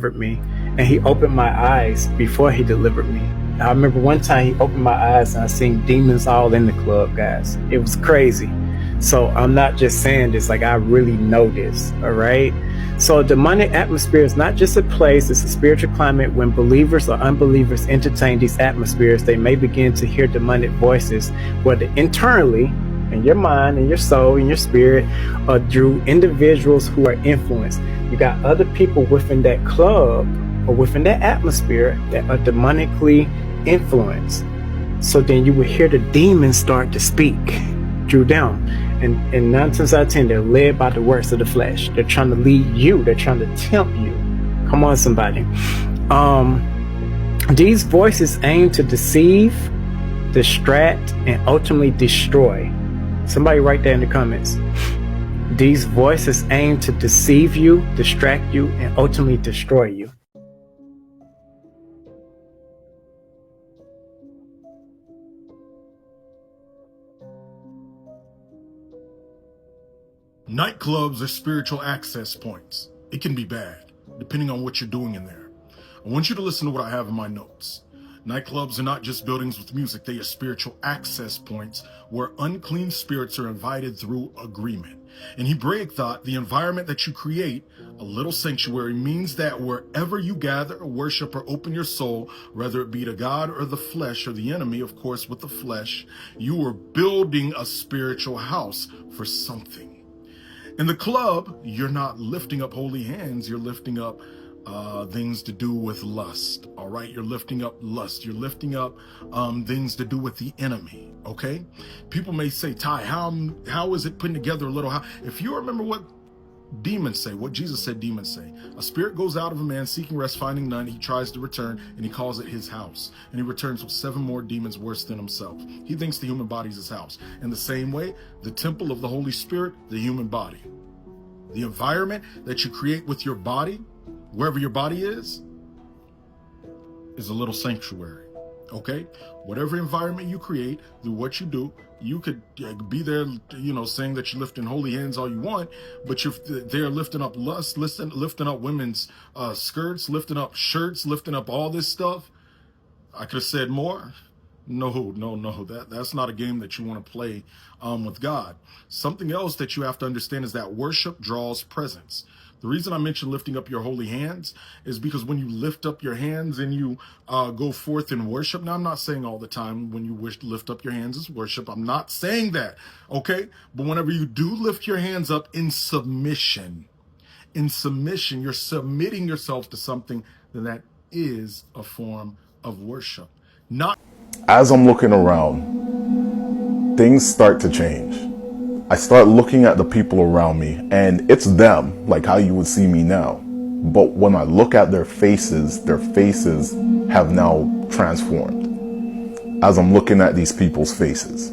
delivered me, and he opened my eyes before he delivered me. I remember one time he opened my eyes and I seen demons all in the club, guys. It was crazy. So I'm not just saying this, like I really know this, all right? So demonic atmosphere is not just a place, it's a spiritual climate. When believers or unbelievers entertain these atmospheres, they may begin to hear demonic voices, whether internally, in your mind, in your soul, in your spirit, or through individuals who are influenced. You got other people within that club or within that atmosphere that are demonically influenced. So then you will hear the demons start to speak through them. And 9 times out of 10, they're led by the works of the flesh. They're trying to lead you. They're trying to tempt you. Come on, somebody. These voices aim to deceive, distract, and ultimately destroy. Somebody write that in the comments. These voices aim to deceive you, distract you, and ultimately destroy you. Nightclubs are spiritual access points. It can be bad, depending on what you're doing in there. I want you to listen to what I have in my notes. Nightclubs are not just buildings with music, they are spiritual access points where unclean spirits are invited through agreement. In Hebraic thought, the environment that you create, a little sanctuary, means that wherever you gather, worship, or open your soul, whether it be to God or the flesh or the enemy, of course, with the flesh, you are building a spiritual house for something. In the club, you're not lifting up holy hands, you're lifting up things to do with lust, all right? You're lifting up lust. You're lifting up things to do with the enemy, okay? People may say, Ty, how is it putting together a little house? If you remember what demons say, what Jesus said demons say, a spirit goes out of a man seeking rest, finding none. He tries to return, and he calls it his house. And he returns with 7 more demons worse than himself. He thinks the human body is his house. In the same way, the temple of the Holy Spirit, the human body. The environment that you create with your body, wherever your body is a little sanctuary, okay? Whatever environment you create through what you do, you could be there, saying that you're lifting holy hands all you want, but you're there lifting up lust, lifting up women's skirts, lifting up shirts, lifting up all this stuff. I could have said more. No, that's not a game that you want to play with God. Something else that you have to understand is that worship draws presence. The reason I mentioned lifting up your holy hands is because when you lift up your hands and you go forth in worship, now I'm not saying all the time when you lift up your hands is worship. I'm not saying that, okay? But whenever you do lift your hands up in submission, you're submitting yourself to something that is a form of worship. As I'm looking around, things start to change. I start looking at the people around me, and it's them, like how you would see me now. But when I look at their faces have now transformed. As I'm looking at these people's faces,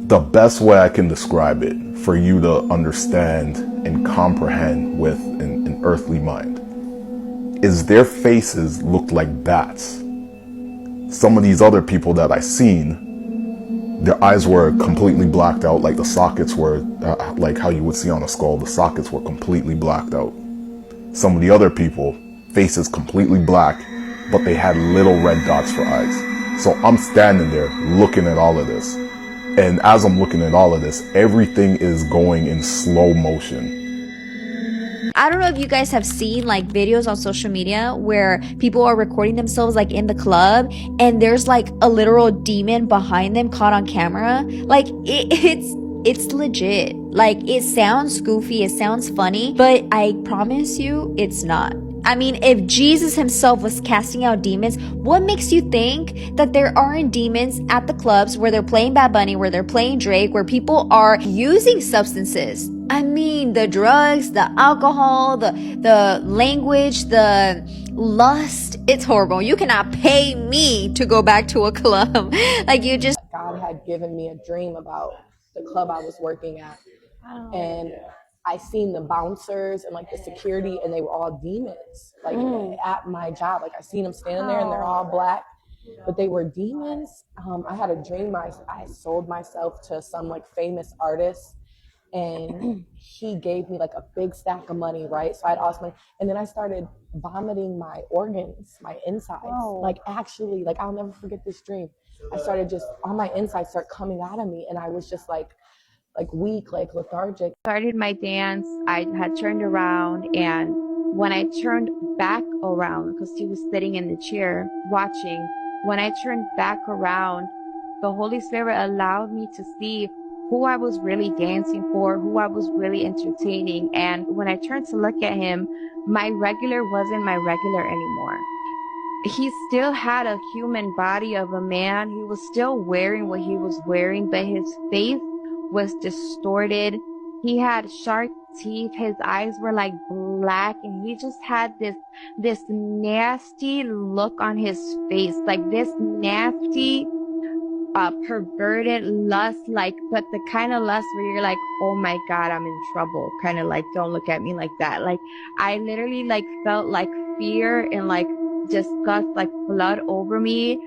the best way I can describe it for you to understand and comprehend with an earthly mind is their faces looked like bats. Some of these other people that I seen, their eyes were completely blacked out, like the sockets were, like how you would see on a skull, the sockets were completely blacked out. Some of the other people, faces completely black, but they had little red dots for eyes. So I'm standing there looking at all of this. And as I'm looking at all of this, everything is going in slow motion. I don't know if you guys have seen like videos on social media where people are recording themselves like in the club and there's like a literal demon behind them caught on camera. Like it's legit. Like it sounds goofy, it sounds funny, but I promise you it's not. I mean, if Jesus himself was casting out demons, what makes you think that there aren't demons at the clubs where they're playing Bad Bunny, where they're playing Drake, where people are using substances? I mean, the drugs, the alcohol, the language, the lust, it's horrible. You cannot pay me to go back to a club. Like you just... God had given me a dream about the club I was working at. And I seen the bouncers and like the security, and they were all demons. Like at my job, like I seen them standing there, and they're all black, but they were demons. I had a dream. I sold myself to some like famous artist, and he gave me like a big stack of money, right? So I had awesome money. And then I started vomiting my organs, my insides. Whoa. Like actually, like I'll never forget this dream. I started just, all my insides start coming out of me, and I was just like weak, like lethargic. Started my dance. I had turned around, and when I turned back around, because he was sitting in the chair watching, when I turned back around, the Holy Spirit allowed me to see who I was really dancing for, who I was really entertaining. And when I turned to look at him, my regular wasn't my regular anymore. He still had a human body of a man. He was still wearing what he was wearing, but his face was distorted. He had sharp teeth. His eyes were like black, and he just had this nasty look on his face, like this nasty, perverted lust, like, but the kind of lust where you're like, oh my God, I'm in trouble. Kind of like, don't look at me like that. Like, I literally like felt like fear and like disgust, like flood over me.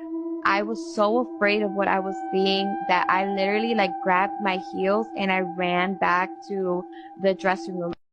I was so afraid of what I was seeing that I literally like grabbed my heels and I ran back to the dressing room.